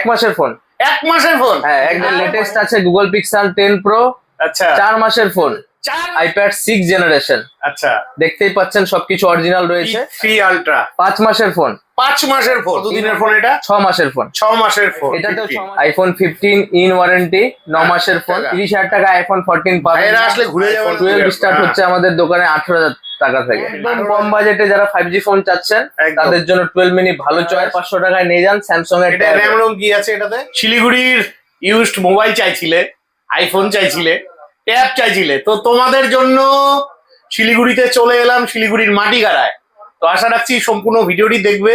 এক মাসের ফোন। এক মাসের ফোন? হ্যাঁ, একদম লেটেস্ট আছে গুগল পিক্সেল 10 প্রো। আচ্ছা, 4 মাসের ফোন, আইপ্যাড 6 জেনারেশন। আচ্ছা, দেখতেই পাচ্ছেন সবকিছু অরিজিনাল রয়েছে। 3 আলট্রা 5 মাসের ফোন। 5 মাসের ফোন। কতদিনের ফোন এটা? 6 মাসের ফোন। 6 মাসের ফোন। এটাতেও আইফোন 15 ইন ওয়ারেন্টি, 9 মাসের ফোন। 30,000 টাকা আইফোন 14 পাবেন। এরা আসলে ঘুরে যাবেন। 12 স্টার্ট হচ্ছে আমাদের দোকানে 18,000 টাকা থেকে। একদম কম বাজেটে যারা 5G ফোন চাচ্ছেন তাদের জন্য 12 মিনি ভালো চয়েস। 500 টাকায় নিয়ে যান স্যামসাং এর। এটা র‍্যাম রোম কি আছে এটাতে? শিলিগুড়ির ইউজড মোবাইল চাইছিলে, আইফোন চাইছিলে, ট্যাব চাইছিলে, তো তোমাদের জন্য শিলিগুড়িতে চলে এলাম, শিলিগুড়ির মাটিগাড়ায়। তো আশা রাখছি সম্পূর্ণ ভিডিওটি দেখবে।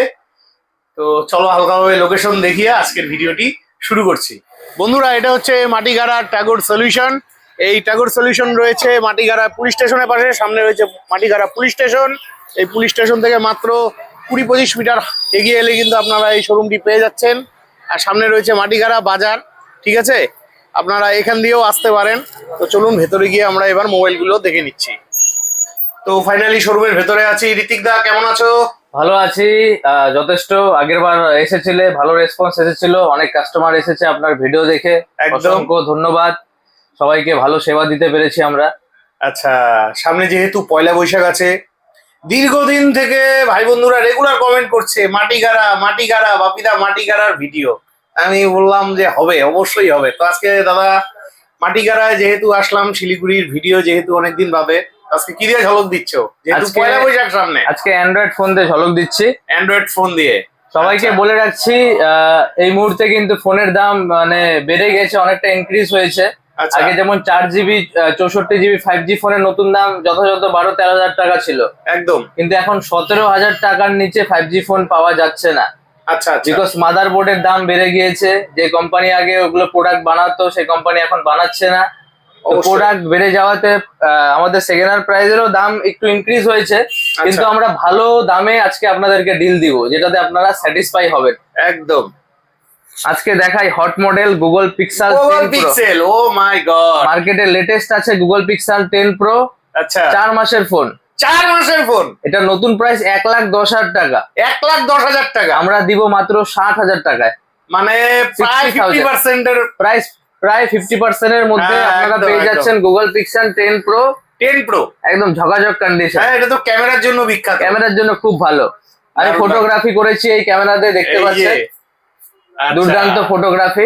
তো চলো হালকাভাবে লোকেশন দেখিয়ে আজকের ভিডিওটি শুরু করছি। বন্ধুরা, এটা হচ্ছে মাটিগাড়া ট্যাগর সলিউশন। এই ট্যাগর সলিউশন রয়েছে মাটিগাড়া পুলিশ স্টেশনের পাশে। সামনে রয়েছে মাটিগাড়া পুলিশ স্টেশন। এই পুলিশ স্টেশন থেকে মাত্র 20-25 মিটার এগিয়ে এলে কিন্তু আপনারা এই শোরুমটি পেয়ে যাচ্ছেন। আর সামনে রয়েছে মাটিগাড়া বাজার, ঠিক আছে? আপনারা এখান দিয়েও আসতে পারেন। তো চলুন ভেতরে গিয়ে আমরা এবার মোবাইলগুলো দেখে নিচ্ছি। তো ফাইনালি শোরুমের ভেতরে আছি। ঋতিক দা, কেমন আছো? ভালো আছি। যথেষ্ট আগের বার এসেছিলে, ভালো রেসপন্স এসেছিল, অনেক কাস্টমার এসেছে আপনার ভিডিও দেখে। অসংখ্য ধন্যবাদ, সবাইকে ভালো সেবা দিতে পেরেছি আমরা। আচ্ছা, সামনে যেহেতু পয়লা বৈশাখ আছে, দীর্ঘদিন থেকে ভাই বন্ধুরা রেগুলার কমেন্ট করছে মাটিগাড়া মাটিগাড়া, বাপিদা মাটিগাড়ার ভিডিও। আমি বললাম যে হবে, অবশ্যই হবে। তো আজকে দাদা মাটিগাড়ায় যেহেতু আসলাম, শিলিগুড়ির ভিডিও যেহেতু অনেকদিন ভাবে, আজকে কি দিয়ে ঝলক দিচ্ছ? যেহেতু পয়লা বৈশাখ সামনে, আজকে অ্যান্ড্রয়েড ফোন দিয়ে ঝলক দিচ্ছি। অ্যান্ড্রয়েড ফোন দিয়ে সবাইকে বলে রাখছি, এই মুহূর্তে কিন্তু ফোনের দাম মানে বেড়ে গেছে, অনেকটা ইনক্রিজ হয়েছে। আগে যেমন 4GB 64GB 5G ফোনের নতুন দাম যথাযথ 12-13 হাজার টাকা ছিল একদম, কিন্তু এখন 17,000 টাকার নিচে 5G ফোন পাওয়া যাচ্ছে না। আচ্ছা, বিকজ মাদারবোর্ডের দাম বেড়ে গিয়েছে। যে কোম্পানি আগে ওগুলো প্রোডাক্ট বানাতো সেই কোম্পানি এখন বানাচ্ছে না। প্রোডাক্ট বেড়ে যাওয়াতে আমাদের সেকেন্ড হ্যান্ড প্রাইসেরও দাম একটু ইনক্রিজ হয়েছে। কিন্তু আমরা ভালো দামে আজকে আপনাদেরকে ডিল দিব, যেটাতে আপনারা স্যাটিসফাই হবেন একদম। আজকে দেখাই hot model Google Pixel 10 Pro. Oh my god, মার্কেটে লেটেস্ট আছে গুগল পিক্সেল 10 প্রো। আচ্ছা, 4 মাসের ফোন। 4 মাসের ফোন। এটা নতুন প্রাইস 1,10,000 টাকা। 1,10,000 টাকা আমরা দিব মাত্র 60,000 টাকায়। মানে প্রায় 50% এর প্রাইস, প্রায় 50% এর মধ্যে আপনারা পেয়ে যাচ্ছেন গুগল পিক্সেল 10 প্রো। 10 প্রো একদম ঝকাঝক কন্ডিশন। হ্যাঁ, এটা তো ক্যামেরার জন্য বিখ্যাত। ক্যামেরার জন্য খুব ভালো। আমি ফটোগ্রাফি করেছি এই ক্যামেরাতে, দেখতে পাচ্ছেন দুর্দান্ত ফটোগ্রাফি।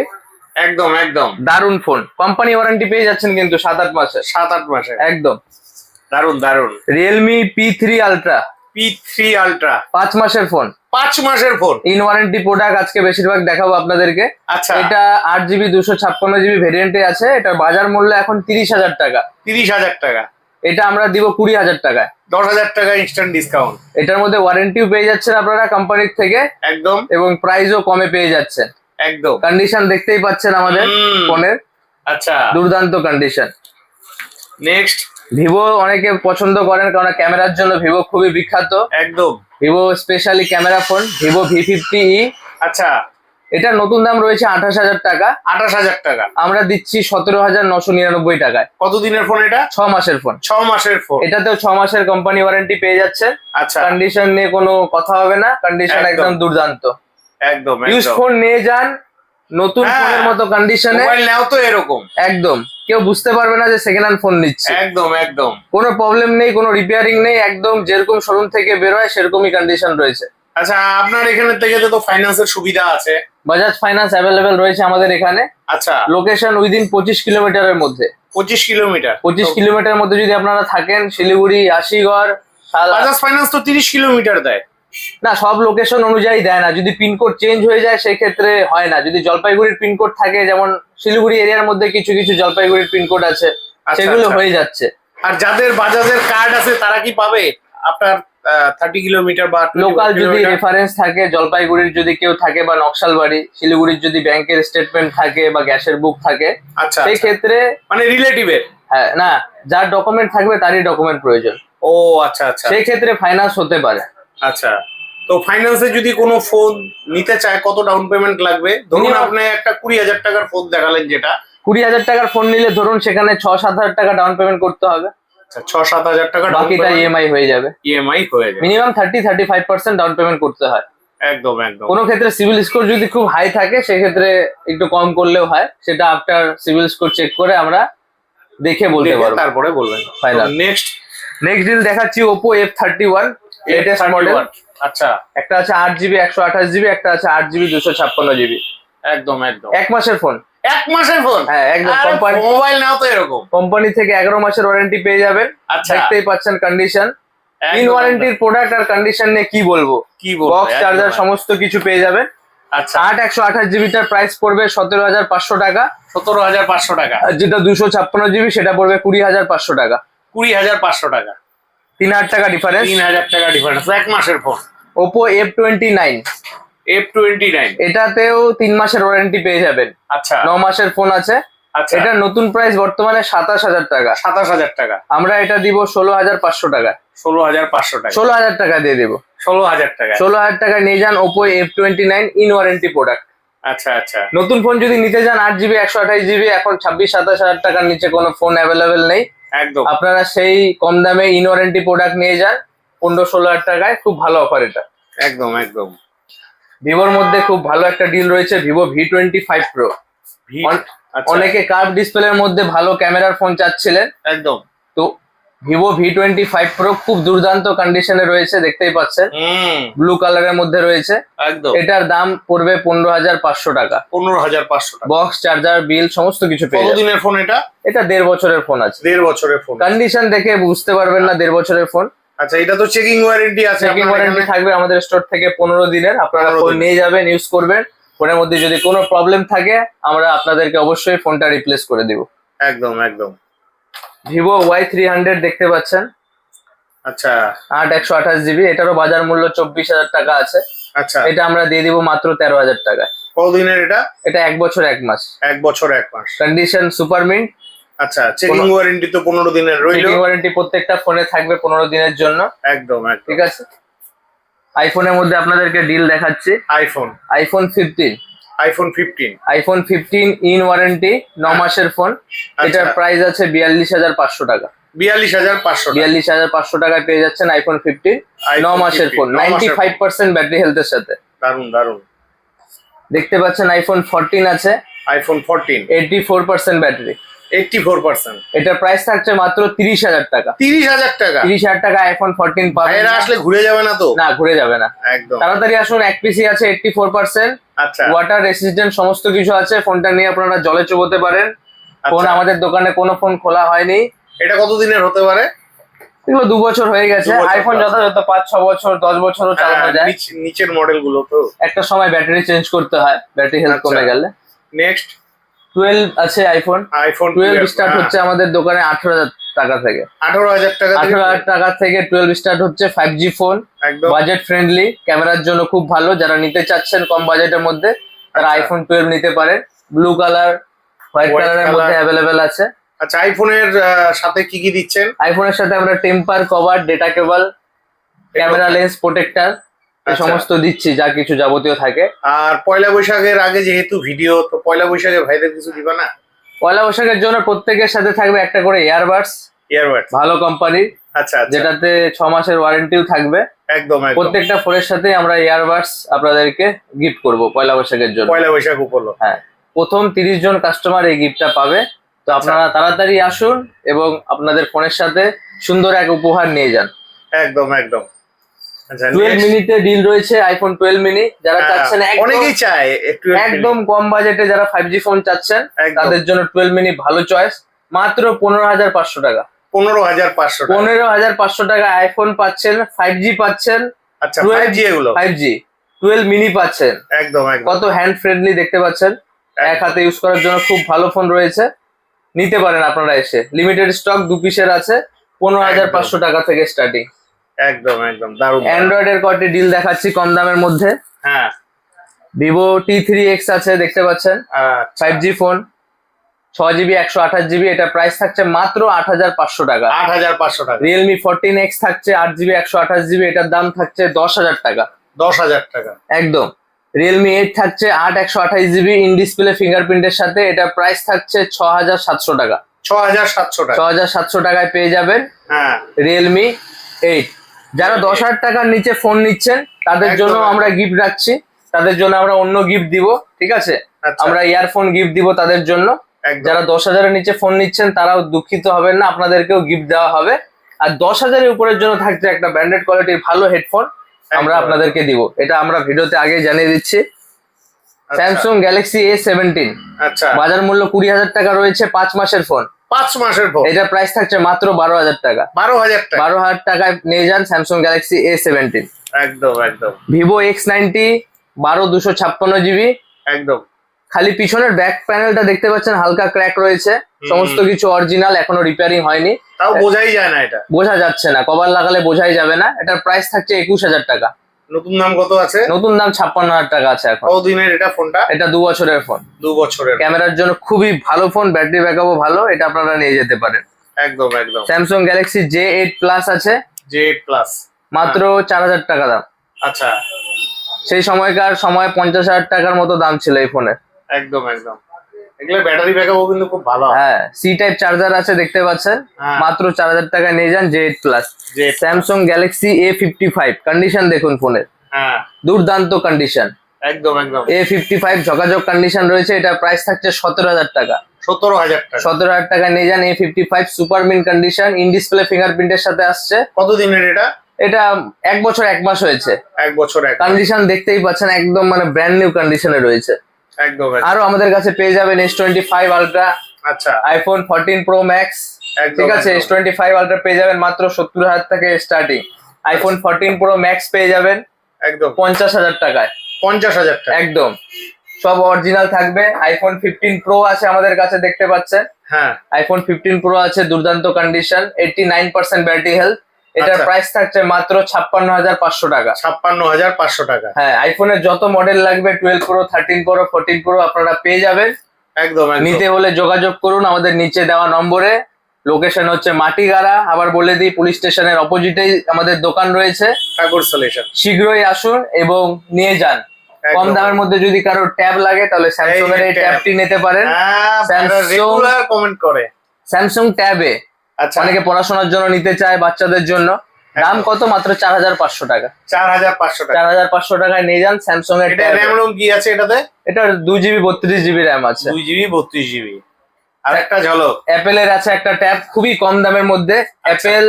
একদম একদম দারুন ফোন। কোম্পানি ওয়ারেন্টি পেয়ে যাচ্ছেন কিন্তু 7-8 মাসে। 7-8 মাসে একদম দারুন দারুন। Realme P3 ultra. P3 ultra 5 মাসের ফোন। 5 মাসের ফোন, ইন ওয়ারেন্টি প্রোডাক্ট আজকে বেশিরভাগ দেখাবো আপনাদেরকে। আচ্ছা, এটা 8GB 256GB ভেরিয়েন্টে আছে। এটার বাজার মূল্য এখন 30,000 টাকা। 30,000 টাকা। এটা আমরা দিব 20,000 টাকায়। 10,000 টাকা ইনস্ট্যান্ট ডিসকাউন্ট। এটার মধ্যে ওয়ারেন্টিও পেয়ে যাচ্ছেন আপনারা কোম্পানির থেকে একদম, এবং প্রাইসও কমে পেয়ে যাচ্ছেন একদম। কন্ডিশন দেখতেই পাচ্ছেন আমাদের ফোনের। আচ্ছা, দুর্দান্ত কন্ডিশন। নেক্সট, ভিভো অনেকে পছন্দ করেন কারণ ক্যামেরার জন্য ভিভো খুবই বিখ্যাত। একদম, Vivo specially camera phone Vivo V50e। আচ্ছা, এটার নতুন দাম রয়েছে 28,000 টাকা। 28,000 টাকা। আমরা দিচ্ছি 17,999 টাকায়। কতদিনের ফোন এটা? 6 মাসের ফোন। 6 মাসের ফোন। এটাতেও 6 মাসের কোম্পানি ওয়ারেন্টি পেয়ে যাচ্ছে। আচ্ছা, কন্ডিশন নিয়ে কোনো কথা হবে না, কন্ডিশন একদম দুর্দান্ত। একদম ইউজ ফোন নিয়ে যান নতুন ফোনের মতো কন্ডিশনে। মোবাইল নাও তো এরকম একদম, কেউ বুঝতে পারবে না যে সেকেন্ড হ্যান্ড ফোন নিচ্ছে। একদম একদম, কোনো প্রবলেম নেই, কোনো রিপেয়ারিং নেই, একদম যেরকম শোরুম থেকে বেরোয় সেরকমই কন্ডিশন রয়েছে। আচ্ছা, আপনার এখানে থেকে তো ফাইন্যান্সের সুবিধা আছে? বাজাজ ফাইন্যান্স অ্যাভেলেবেল রয়েছে আমাদের এখানে। আচ্ছা, লোকেশন উইদিন 25 কিলোমিটারের মধ্যে। 25 কিলোমিটার? 25 কিলোমিটার মধ্যে যদি আপনারা থাকেন, শিলিগুড়ি, আশিগড়, বাজাজ ফাইন্যান্স তো 30 কিলোমিটার দেয় না, সব লোকেশন অনুযায়ী দেয় না। যদি পিনকোড চেঞ্জ হয়ে যায় সেই ক্ষেত্রে হয় না। যদি জলপাইগুড়ির পিনকোড থাকে, যেমন শিলিগুড়ি এরিয়ার মধ্যে কিছু কিছু জলপাইগুড়ির পিনকোড আছে, সেগুলো হয়ে যাচ্ছে। আর যাদের বাজাজের কার্ড আছে তারা কি পাবে আপনার 30 কিলোমিটার বা লোকাল যদি রেফারেন্স থাকে, জলপাইগুড়ির যদি কেউ থাকে বা নকশালবাড়ি, শিলিগুড়ির যদি ব্যাংকের স্টেটমেন্ট থাকে বা গ্যাসের বুক থাকে, আচ্ছা, সেই ক্ষেত্রে মানে রিলেটিভের, হ্যাঁ, না, যার ডকুমেন্ট থাকবে তারই ডকুমেন্ট প্রয়োজন। ও আচ্ছা আচ্ছা, সেই ক্ষেত্রে ফাইন্যান্স হতে পারে। আচ্ছা, তো ফাইন্যান্সে যদি কোনো ফোন নিতে চায় কত ডাউন পেমেন্ট লাগবে? ধরুন আপনি একটা 20,000 টাকার ফোন দেখালেন, যেটা 20,000 টাকার ফোন নিলে ধরুন সেখানে 6-7 হাজার টাকা ডাউন পেমেন্ট করতে হবে। আচ্ছা, 6-7 হাজার টাকা, বাকিটা ইএমআই হয়ে যাবে। ইএমআই হয়ে যাবে। মিনিমাম 30-35% ডাউন পেমেন্ট করতে হয়। একদম একদম। কোনো ক্ষেত্রে সিভিল স্কোর যদি খুব হাই থাকে সেক্ষেত্রে একটু কম করলেও হয়, সেটা আফটার সিভিল স্কোর চেক করে আমরা দেখে বলতে দেখে পারবো। তারপরে বলবেন। Final. নেক্সট নেক্সট ডিল দেখাচ্ছি ওপো F31 লেটেস্ট মডেল। আচ্ছা একটা আছে 8GB 128GB, একটা আছে 8GB 256GB। একদম একদম। 1 মাসের ফোন। 1 মাসের ফোন? হ্যাঁ একদম। কোম্পানি মোবাইল নাও তো এরকম। কোম্পানি থেকে 11 মাসের ওয়ারেন্টি পেয়ে যাবেন। আচ্ছা দেখতেই পাচ্ছেন কন্ডিশন। একদম, ইন ওয়ারেন্টির প্রোডাক্ট আর কন্ডিশন নিয়ে কি বলবো, কি বলবো, বক্স একদম, চার্জার একদম। সমস্ত কিছু পেয়ে যাবেন। আচ্ছা 128GB প্রাইস পড়বে 17,500 টাকা। 17,500 টাকা। আর যেটা 256GB সেটা পড়বে 20,500 টাকা। 20,500 টাকা। 3,000 টাকা ডিফারেন্স। 3,000 টাকা ডিফারেন্স 1 মাসের ফোন। ওপো F29 F29 এটাতেও 3 মাসের ওয়ারেন্টি পেয়ে যাবেন। আচ্ছা 9 মাসের ফোন আছে। আচ্ছা। এটা নতুন প্রাইস বর্তমানে 27,000 টাকা। 27,000 টাকা। আমরা এটা দিব 16,500 টাকা। 16,500 টাকা। 16,000 টাকা দিয়ে দেবো। 16,000 টাকা। 16,000 টাকা নিয়ে যান Oppo F29 in warranty product. আচ্ছা আচ্ছা নতুন ফোন যদি নিতে যান 8GB 128GB, এখন 26-27,000 টাকার নিচে কোনো ফোন অ্যাভেলেবেল নেই। একদম আপনারা সেই কম দামে ইন ওয়ারেন্টি প্রোডাক্ট নিয়ে যান 15-16,000 টাকায়। খুব ভালো অফার এটা। একদম একদম। ভিভোর মধ্যে খুব ভালো একটা ডিল রয়েছে, ভিভো V25 Pro। আচ্ছা, অনেকে কার্ভ ডিসপ্লের মধ্যে ভালো ক্যামেরার ফোন চাচ্ছিলেন, একদম। তো ভিভো V25 Pro খুব দুর্দান্ত কন্ডিশনে রয়েছে, দেখতেই পাচ্ছেন ব্লু কালারের মধ্যে রয়েছে। একদম এটার দাম পড়বে 15,500 টাকা। 15,500 টাকা। বক্স চার্জার বিল সমস্ত কিছু পেয়ে যাবেন। কতদিনের ফোন এটা? এটা 1.5 বছরের ফোন আছে। 1.5 বছরের ফোন। কন্ডিশন দেখে বুঝতে পারবেন না 1.5 বছরের ফোন। আচ্ছা এটা তো চেকিং ওয়ারেন্টি আছে? চেকিং আপনার ওয়ারেন্টি এখানে? থাকবে আমাদের স্টোর থেকে 15 দিনের। আপনারা 15 ফোন দিন। নিয়ে যাবেন, ইউজ করবেন, ফোনের মধ্যে যদি কোনো প্রবলেম থাকে আমরা আপনাদেরকে অবশ্যই ফোনটা রিপ্লেস করে দিব। একদম একদম। ভিভো Y300 দেখতে পাচ্ছেন, আচ্ছা 8/128GB। এটারও বাজার মূল্য 24,000 টাকা আছে। আচ্ছা। এটা আমরা দিয়ে দিব মাত্র 13,000 টাকা। কতদিনের এটা? এটা 1 বছর 1 মাস। 1 বছর 1 মাস। Condition super mint. আচ্ছা চেকিং ওয়ারেন্টি তো 15 দিনের রইলো। চেকিং ওয়ারেন্টি প্রত্যেকটা ফোনে থাকবে 15 দিনের জন্য। একদম একদম। ঠিক আছে। আইফোনের মধ্যে আপনাদেরকে ডিল দেখাচ্ছি। IPhone iPhone 15 iPhone 15 in warranty 9 মাসের ফোন। এটার প্রাইস আছে 42,500 টাকা। 42,500 টাকা। 42,500 টাকায় পেয়ে যাচ্ছেন আইফোন 15 9 মাসের ফোন, 95% ব্যাটারি হেলথের সাথে। দারুন দারুন। দেখতে পাচ্ছেন আইফোন 14 আছে, আইফোন 14 84% ব্যাটারি। 84%। এটার প্রাইস থাকছে মাত্র 30,000 টাকা। 30,000 টাকা? 30,000 টাকা আইফোন 14 পাবেন। এরা আসলে ঘুরে যাবে না তো? না, ঘুরে যাবে না। একদম। তাড়াতাড়ি আসুন। এক পিসি আছে 84%, আচ্ছা ওয়াটার রেসিস্ট্যান্ট সমস্ত কিছু আছে। ফোনটা নিয়ে আপনারা জলে চুবোতে পারেন। ফোন আচ্ছা। আমাদের দোকানে কোনো ফোন খোলা হয়নি। এটা কতদিনের হতে পারে? এগুলো 2 বছর হয়ে গেছে। 2 বছর আইফোন plus। যথাযথ 5-6 বছর 10 বছরও চালানো যায়। নিচের মডেল গুলো তো একটা সময় ব্যাটারি চেঞ্জ করতে হয়, ব্যাটারি হেলথ আচ্ছা। কমে গেলে। নেক্সট 12 আছে আইফোন। আইফোন 12 স্টার্ট হচ্ছে আমাদের দোকানে 18,000 টাকা থেকে। 18,000 টাকা থেকে? 18,000 টাকা থেকে 12 স্টার্ট হচ্ছে। 5G ফোন, একদম বাজেট ফ্রেন্ডলি, ক্যামেরার জন্য খুব ভালো। যারা নিতে চাচ্ছেন কম বাজেটের মধ্যে তারা আচ্ছা। আইফোন 12 নিতে পারেন। ব্লু কালার, হোয়াইট White কালারের color। মধ্যে অ্যাভেলেবেল আছে। আচ্ছা আইফোনের সাথে কি কি দিচ্ছেন? আইফোনের সাথে আমরা টেম্পার কভার, ডেটা কেবল, ক্যামেরা লেন্স প্রোটেক্টর এই আচ্ছা। সমস্ত দিচ্ছি, যা কিছু যাবতীয় থাকে। আর পয়লা বৈশাখের আগে যেহেতু ভিডিও, তো পয়লা বৈশাখে ভাইদের কিছু দিবা না? পয়লা বৈশাখের জন্য প্রত্যেকের সাথে থাকবে একটা করে ইয়ারবাডস, ইয়ারবাডস? ভালো কোম্পানির, আচ্ছা আচ্ছা। যেটাতে 6 মাসের ওয়ারেন্টিও থাকবে। একদম একদম। প্রত্যেকটা ফোনের সাথে আমরা ইয়ারবাডস আপনাদেরকে গিফট করব পয়লা বৈশাখের জন্য। পয়লা বৈশাখ উপলক্ষে? হ্যাঁ, প্রথম 30 জন কাস্টমার এই গিফটটা পাবে। তো আচ্ছা। আপনারা তাড়াতাড়ি আসুন এবং আপনাদের ফোনের সাথে সুন্দর এক উপহার নিয়ে যান। একদম একদম। আচ্ছা 12 next। মিনিতে ডিল রয়েছে আইফোন 12 মিনি। যারা চাচ্ছেন অনেকেই চায় একটু একদম কম বাজেটে, যারা 5G ফোন চাচ্ছেন একদম। তাদের জন্য 12 মিনি ভালো চয়েস। মাত্র 15,500 টাকা। 15,500 টাকা। 15,500 টাকা আইফোন পাচ্ছেন, 5G পাচ্ছেন। আচ্ছা 12 5G এগুলো? 5G 12 মিনি পাচ্ছেন। একদম একদম। কত হ্যান্ড ফ্রেন্ডলি দেখতে পাচ্ছেন। এক হাতে ইউজ করার জন্য খুব ভালো ফোন রয়েছে, নিতে পারেন আপনারা এসে। লিমিটেড স্টক 2 পিসের আছে। 15,500 টাকা থেকে স্টার্টিং। একদম একদম দারুণ। অ্যান্ড্রয়েড এর কয়টি ডিল দেখাচ্ছি কম দামের মধ্যে। হ্যাঁ ভিভো T3X আছে, দেখতে পাচ্ছেন, আচ্ছা। 5G phone, 6GB 128GB। এটা প্রাইস থাকছে মাত্র 8,500 টাকা। 8,500 টাকা। রিয়েলমি 14X থাকছে 8GB 128GB। এটার দাম থাকছে 10,000 টাকা। 10,000 টাকা। একদম। রিয়েলমি 8 থাকছে 8/128GB ইন ডিসপ্লে ফিঙ্গারপ্রিন্টের সাথে। এটা প্রাইস থাকছে 6,700 টাকা। 6,700 টাকা। 6,700 টাকায় পেয়ে যাবেন হ্যাঁ রিয়েলমি 8। যারা 10,000 টাকার নিচে ফোন নিচ্ছেন তাদের একদম, জন্য একদম। আমরা গিফট রাখছি, তাদের জন্য আমরা অন্য গিফট দিব, ঠিক আছে? আচ্ছা। আমরা ইয়ারফোন গিফট দিব তাদের জন্য। একদম। যারা 10,000-এর নিচে ফোন নিচ্ছেন তারাও দুঃখিত হবেন না, আপনাদেরকেও গিফট দেওয়া হবে। আর 10,000-এর উপরের জন্য থাকছে একটা ব্র্যান্ডেড কোয়ালিটির ভালো হেডফোন আমরা একদম। আপনাদেরকে দিব, এটা আমরা ভিডিওতে আগে জানিয়ে দিচ্ছি। আচ্ছা। স্যামসাং গ্যালাক্সি A17 আচ্ছা, বাজার মূল্য 20,000 টাকা রয়েছে, 5 মাসের ফোন। 5 মাসের ফোন, এটা প্রাইস থাকছে মাত্র 12,000 টাকা। 12,000 টাকা। 12,000 টাকায় নিয়ে যান স্যামসাং গ্যালাক্সি A17। একদম একদম ভিভো X90 12/256 GB। একদম। খালি পিছনের ব্যাক প্যানেলটা দেখতে পাচ্ছেন হালকা ক্র্যাক রয়েছে, সমস্ত কিছু অরিজিনাল, এখনো রিপেয়ারিং হয়নি, তাও বোঝাই যায় না এটা। বোঝা যাচ্ছে না, কভার লাগালে বোঝাই যাবে না। এটার প্রাইস থাকছে 21,000 টাকা। নতুন দাম কত আছে? নতুন দাম 56,000 টাকা আছে এখন। কতদিনের এটা ফোনটা? এটা 2 বছরের ফোন, 2 বছরের। ক্যামেরার জন্য খুবই ভালো ফোন, ব্যাটারি ব্যাকআপও ভালো, এটা আপনারা নিয়ে যেতে পারেন। একদম একদম। স্যামসাং গ্যালাক্সি J8 প্লাস আছে, J8 প্লাস মাত্র 4,000 টাকা দাম। আচ্ছা, সেই সময়কার সময় 50,000 টাকার মতো দাম ছিল এই ফোনের। একদম একদম। এগুলো ব্যাটারি ব্যাকআপও কিন্তু খুব ভালো। হ্যাঁ, সি টাইপ চার্জার আছে দেখতে পাচ্ছেন, হ্যাঁ। মাত্র 4,000 টাকায় নিয়ে যান J8 plus. J8 Samsung Galaxy A55 condition দেখুন ফোনের, হ্যাঁ, দুর্দান্ত কন্ডিশন। একদম একদম। A55 ঝকাঝক কন্ডিশন রয়েছে, এটা প্রাইস থাকছে 17,000 টাকা। 17,000 টাকা। 17,000 টাকায় নিয়ে যান A55 super mint condition, in display ফিঙ্গারপ্রিন্টের সাথে আসছে। কতদিনের এটা? এটা 1 বছর 1 মাস হয়েছে। 1 বছর 1 কন্ডিশন দেখতেই পাচ্ছেন একদম মানে ব্র্যান্ড নিউ কন্ডিশনে রয়েছে। একদম একদম। আরো আমাদের কাছে পেয়ে যাবেন S25 আলট্রা, আচ্ছা, আইফোন 14 প্রো ম্যাক্স, একদম, ঠিক আছে? একদম। S25 আলট্রা পেয়ে যাবেন মাত্র 70,000 থেকে স্টার্টিং। আইফোন 14 প্রো ম্যাক্স পেয়ে যাবেন একদম 50,000 টাকায়। 50,000 টাকা। একদম সব অরিজিনাল থাকবে। আইফোন 15 প্রো আছে আমাদের কাছে দেখতে পাচ্ছেন, হ্যাঁ, আইফোন 15 প্রো আছে, দুর্দান্ত কন্ডিশন, 89% ব্যাটারি হেলথ। এটার আচ্ছা। প্রাইস থাকছে মাত্র 56,500 টাকা। 56,500 টাকা। হ্যাঁ, আইফোনের যত মডেল লাগবে 12 প্রো, 13 প্রো, 14 প্রো আপনারা পেয়ে যাবেন। একদম একদম। নিতে হলে যোগাযোগ করুন আমাদের নিচে দেওয়া নম্বরে। লোকেশন হচ্ছে মাটিগাড়া, আবার বলে দিই পুলিশ স্টেশনের অপোজিটেই আমাদের দোকান রয়েছে। ঠাকুর সলিউশন। শীঘ্রই আসুন এবং নিয়ে যান। কম একদম। দামের মধ্যে যদি কারো ট্যাব লাগে তাহলে স্যামসাং এর এই tab। ট্যাবটি নিতে পারেন। হ্যাঁ, Samsung- রেগুলার কমেন্ট করে। স্যামসাং ট্যাবে আচ্ছা, অনেকে পড়াশোনার জন্য নিতে চায়, বাচ্চাদের জন্য। দাম কত? মাত্র 4,500 টাকা। 4,500 টাকা। 4,500 টাকায় নিয়ে যান স্যামসাং এর এটা ট্যাব। র্যাম রোম কি আছে এটাতে? এটার 2GB 32GB র্যাম আছে। 2GB 32GB। আর একটা ঝলক। অ্যাপেলের আছে একটা ট্যাব খুবই কম দামের মধ্যে, অ্যাপেল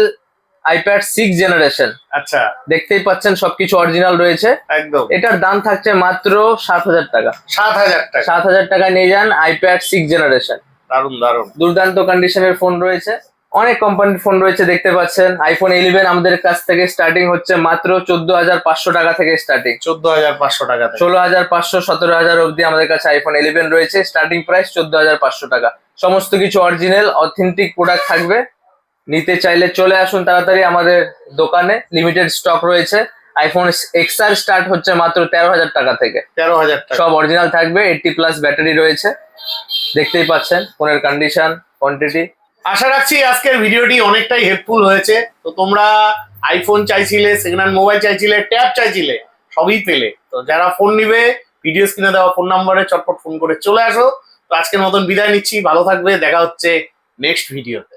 আইপ্যাড 6 জেনারেশন। আচ্ছা, দেখতেই পাচ্ছেন সবকিছু অরিজিনাল রয়েছে। একদম। এটার দাম থাকছে মাত্র 7,000 টাকা। 7,000 টাকা। 7,000 টাকায় নিয়ে যান আইপ্যাড 6 জেনারেশন। দারুন দারুন। দুর্দান্ত কন্ডিশনের ফোন রয়েছে, অনেক কোম্পানির ফোন রয়েছে দেখতে পাচ্ছেন। আইফোন 11 আমাদের কাছ থেকে স্টার্টিং হচ্ছে মাত্র 14,500 টাকা থেকে স্টার্টিং। 14,500 টাকা থেকে। 16,500, 17,000 অব্দি আমাদের কাছে আইফোন 11 রয়েছে। স্টার্টিং প্রাইস 14,500 টাকা। সমস্ত কিছু অরিজিনাল অথেন্টিক প্রোডাক্ট থাকবে। নিতে চাইলে চলে আসুন তাড়াতাড়ি আমাদের দোকানে, লিমিটেড স্টক রয়েছে। আইফোন XR স্টার্ট হচ্ছে মাত্র 13,000 টাকা থেকে। 13,000 টাকা। সব অরিজিনাল থাকবে, 80+ ব্যাটারি রয়েছে। দেখতেই পাচ্ছেন ফোনের কন্ডিশন, কোয়ান্টিটি। আশা রাখছি আজকের ভিডিওটি অনেকটাই হেল্পফুল হয়েছে। তো তোমরা আইফোন চাইছিলে, সেকেন্ড হ্যান্ড মোবাইল চাইছিলে, ট্যাব চাইছিলে, সবই পেলে। তো যারা ফোন নিবে ভিডিও স্ক্রিনে দেওয়া ফোন নম্বরে চটপট ফোন করে চলে আসো। তো আজকের মতন বিদায় নিচ্ছি, ভালো থাকবে, দেখা হচ্ছে নেক্সট ভিডিওতে।